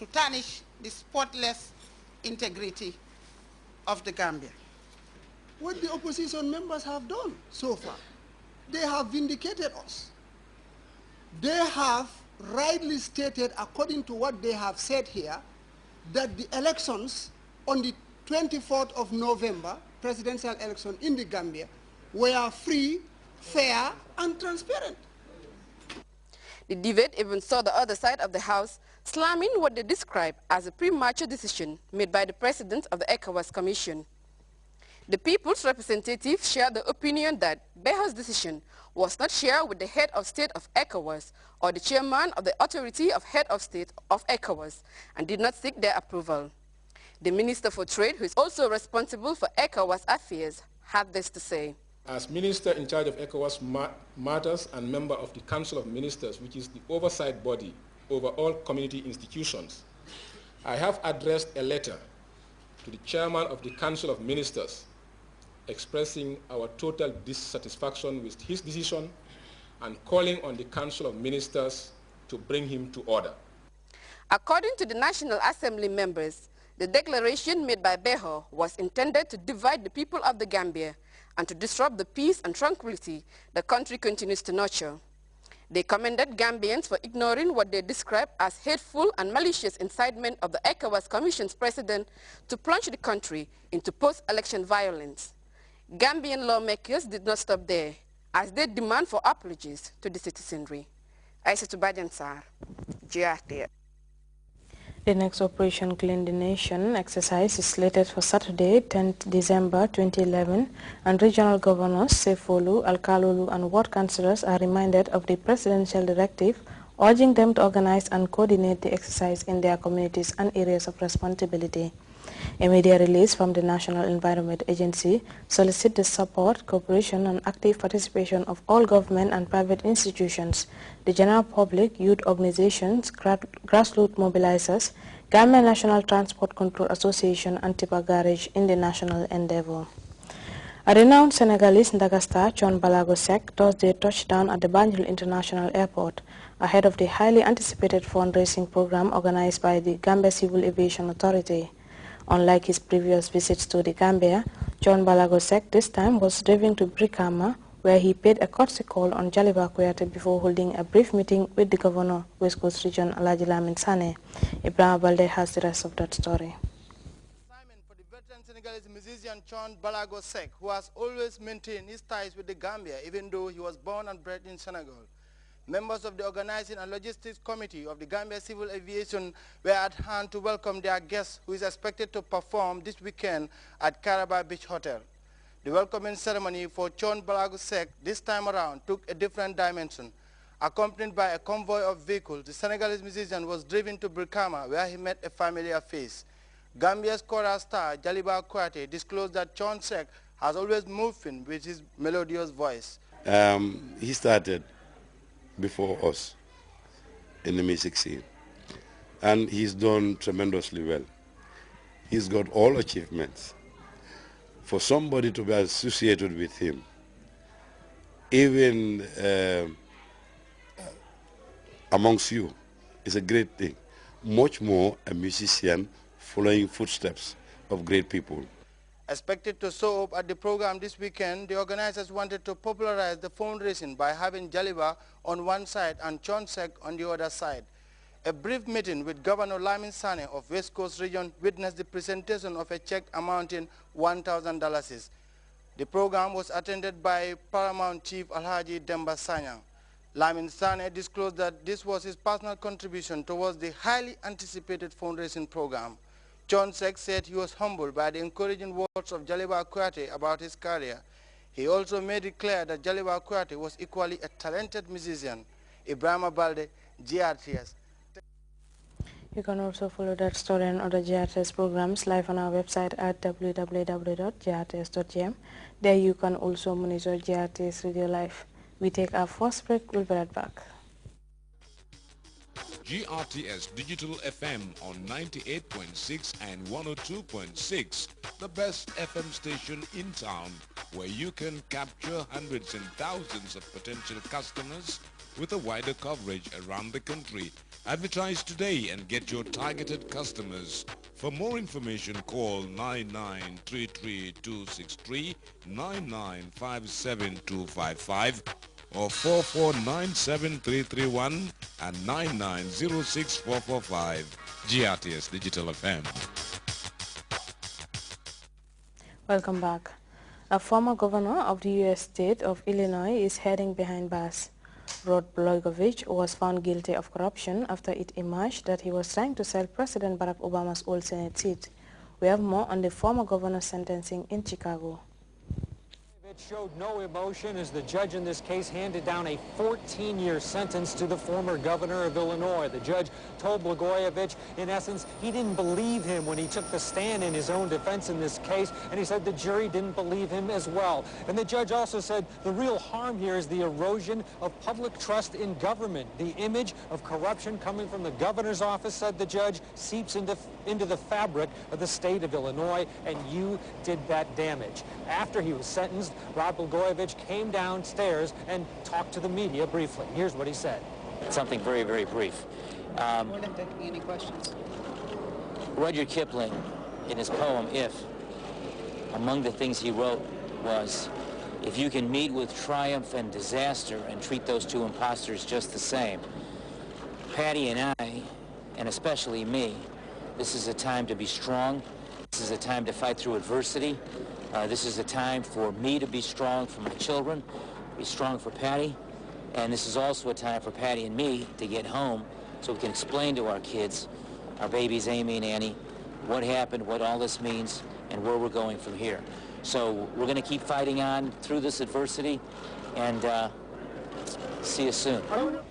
to tarnish the spotless integrity of the Gambia. What the opposition members have done so far, they have vindicated us. They have rightly stated, according to what they have said here, that the elections on the 24th of November, presidential election in the Gambia, were free, fair, and transparent. The debate even saw the other side of the House slamming what they describe as a premature decision made by the President of the ECOWAS Commission. The People's Representative shared the opinion that Beho's decision was not shared with the head of state of ECOWAS or the chairman of the authority of head of state of ECOWAS and did not seek their approval. The Minister for Trade, who is also responsible for ECOWAS affairs, had this to say. As Minister in charge of ECOWAS matters and member of the Council of Ministers, which is the oversight body over all community institutions, I have addressed a letter to the chairman of the Council of Ministers expressing our total dissatisfaction with his decision and calling on the Council of Ministers to bring him to order. According to the National Assembly members, the declaration made by Beho was intended to divide the people of the Gambia and to disrupt the peace and tranquility the country continues to nurture. They commended Gambians for ignoring what they described as hateful and malicious incitement of the ECOWAS Commission's president to plunge the country into post-election violence. Gambian lawmakers did not stop there, as they demand for apologies to the citizenry. Aissatou Badiansar, GRT. The next Operation Clean the Nation exercise is slated for Saturday, 10th December 2011, and regional governors Sefolu, Alkalulu, and ward councillors are reminded of the presidential directive urging them to organize and coordinate the exercise in their communities and areas of responsibility. A media release from the National Environment Agency solicits the support, cooperation, and active participation of all government and private institutions, the general public, youth organizations, grassroots mobilizers, Gambia National Transport Control Association, and Tipa Garage in the national endeavor. A renowned Senegalese Ndagastar, John Balago Seck, Thursday touched down at the Banjul International Airport ahead of the highly anticipated fundraising program organized by the Gambia Civil Aviation Authority. Unlike his previous visits to the Gambia, John Balago Seck this time was driving to Brikama, where he paid a courtesy call on Jaliba Kuyate before holding a brief meeting with the governor, West Coast Region Alhaji Lamin Sane. Ibrahim Balde has the rest of that story. For the veteran Senegalese musician John Balago Seck, who has always maintained his ties with the Gambia, even though he was born and bred in Senegal. Members of the Organizing and Logistics Committee of the Gambia Civil Aviation were at hand to welcome their guest, who is expected to perform this weekend at Caraba Beach Hotel. The welcoming ceremony for John Balago Seck this time around took a different dimension. Accompanied by a convoy of vehicles, the Senegalese musician was driven to Brikama, where he met a familiar face. Gambia's chorus star Jaliba Kuyate disclosed that John Seck has always moved in with his melodious voice. He started before us in the music scene, and he's done tremendously well. He's got all achievements. For somebody to be associated with him, even amongst you, is a great thing. Much more a musician following footsteps of great people. Expected to show up at the program this weekend, the organizers wanted to popularize the fundraising by having Jaliba on one side and John Seck on the other side. A brief meeting with Governor Lamin Sane of West Coast Region witnessed the presentation of a check amounting $1,000. The program was attended by Paramount Chief Alhaji Demba Sanyang. Lamin Sane disclosed that this was his personal contribution towards the highly anticipated fundraising program. John Seck said he was humbled by the encouraging words of Jaliba Kuyate about his career. He also made it clear that Jaliba Kuyate was equally a talented musician. Ibrahim Balde, GRTS. You can also follow that story and other GRTS programs live on our website at www.grts.gm. There you can also monitor GRTS Radio Live. We take our first break. We'll be right back. GRTS Digital FM on 98.6 and 102.6, the best FM station in town, where you can capture hundreds and thousands of potential customers with a wider coverage around the country. Advertise today and get your targeted customers. For more information, call 9933263, 9957255, or 4497331 and 9906445. GRTS Digital FM. Welcome back. A former governor of the U.S. state of Illinois is heading behind bars. Rod Blagojevich was found guilty of corruption after it emerged that he was trying to sell President Barack Obama's old Senate seat. We have more on the former governor's sentencing in Chicago. It showed no emotion as the judge in this case handed down a 14-year sentence to the former governor of Illinois. The judge told Blagojevich, in essence, he didn't believe him when he took the stand in his own defense in this case, and he said the jury didn't believe him as well. And the judge also said the real harm here is the erosion of public trust in government. The image of corruption coming from the governor's office, said the judge, seeps into the fabric of the state of Illinois, and you did that damage. After he was sentenced, Rod Blagojevich came downstairs and talked to the media briefly. Here's what he said. Something very, very brief. More than taking any questions. Rudyard Kipling, in his poem, If, among the things he wrote was, if you can meet with triumph and disaster and treat those two imposters just the same, Patty and I, and especially me, this is a time to be strong. This is a time to fight through adversity. This is a time for me to be strong for my children, be strong for Patty, and this is also a time for Patty and me to get home so we can explain to our kids, our babies Amy and Annie, what happened, what all this means, and where we're going from here. So we're going to keep fighting on through this adversity, and see you soon.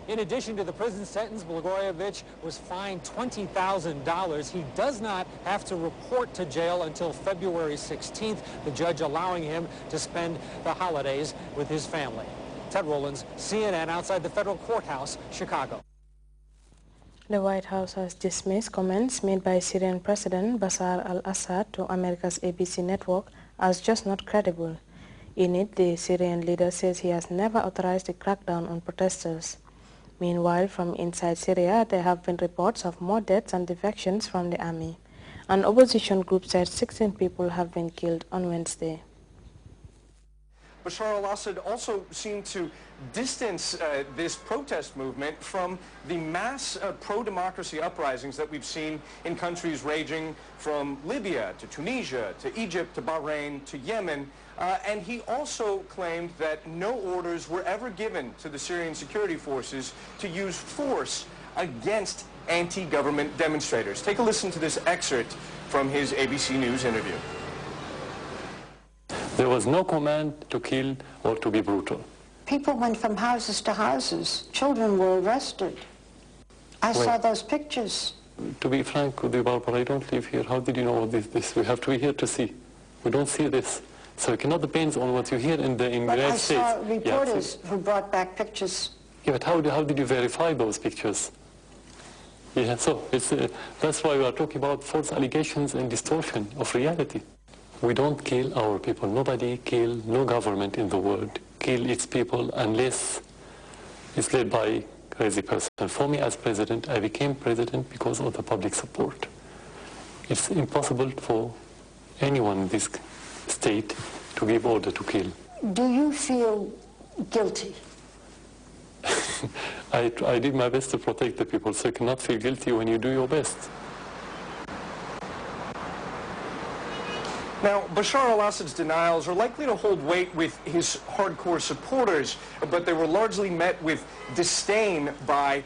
In addition to the prison sentence, Blagojevich was fined $20,000. He does not have to report to jail until February 16th, the judge allowing him to spend the holidays with his family. Ted Rollins, CNN, outside the federal courthouse, Chicago. The White House has dismissed comments made by Syrian President Bashar al-Assad to America's ABC network as just not credible. In it, the Syrian leader says he has never authorized a crackdown on protesters. Meanwhile, from inside Syria, there have been reports of more deaths and defections from the army. An opposition group said 16 people have been killed on Wednesday. Bashar al-Assad also seemed to distance this protest movement from the mass pro-democracy uprisings that we've seen in countries ranging from Libya to Tunisia to Egypt to Bahrain to Yemen. And he also claimed that no orders were ever given to the Syrian security forces to use force against anti-government demonstrators. Take a listen to this excerpt from his ABC News interview. There was no command to kill or to be brutal. People went from houses to houses. Children were arrested. I saw those pictures. To be frank with you, Barbara, I don't live here. How did you know this? We have to be here to see. We don't see this. So it cannot depend on what you hear in the United States. I saw reporters who brought back pictures. Yeah, but how did you verify those pictures? Yeah, so that's why we are talking about false allegations and distortion of reality. We don't kill our people. Nobody kill, no government in the world kill its people unless it's led by a crazy person. For me as president, I became president because of the public support. It's impossible for anyone in this state to give order to kill. Do you feel guilty? I did my best to protect the people, so you cannot feel guilty when you do your best. Now, Bashar al-Assad's denials are likely to hold weight with his hardcore supporters, but they were largely met with disdain by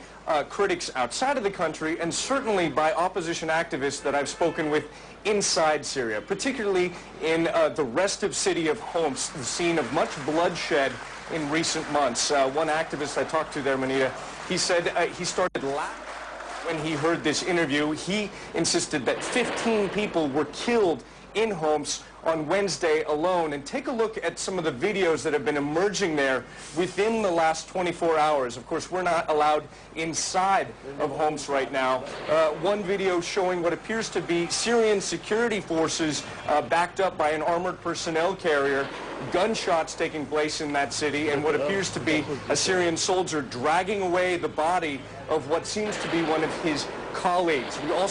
critics outside of the country and certainly by opposition activists that I've spoken with inside Syria, particularly in the restive city of Homs, the scene of much bloodshed in recent months. One activist I talked to there, Manita, he said he started laughing when he heard this interview. He insisted that 15 people were killed in Homs on Wednesday alone. And take a look at some of the videos that have been emerging there within the last 24 hours. Of course, we're not allowed inside of Homs right now. One video showing what appears to be Syrian security forces backed up by an armored personnel carrier gunshots taking place in that city and what appears to be a Syrian soldier dragging away the body of what seems to be one of his colleagues. We also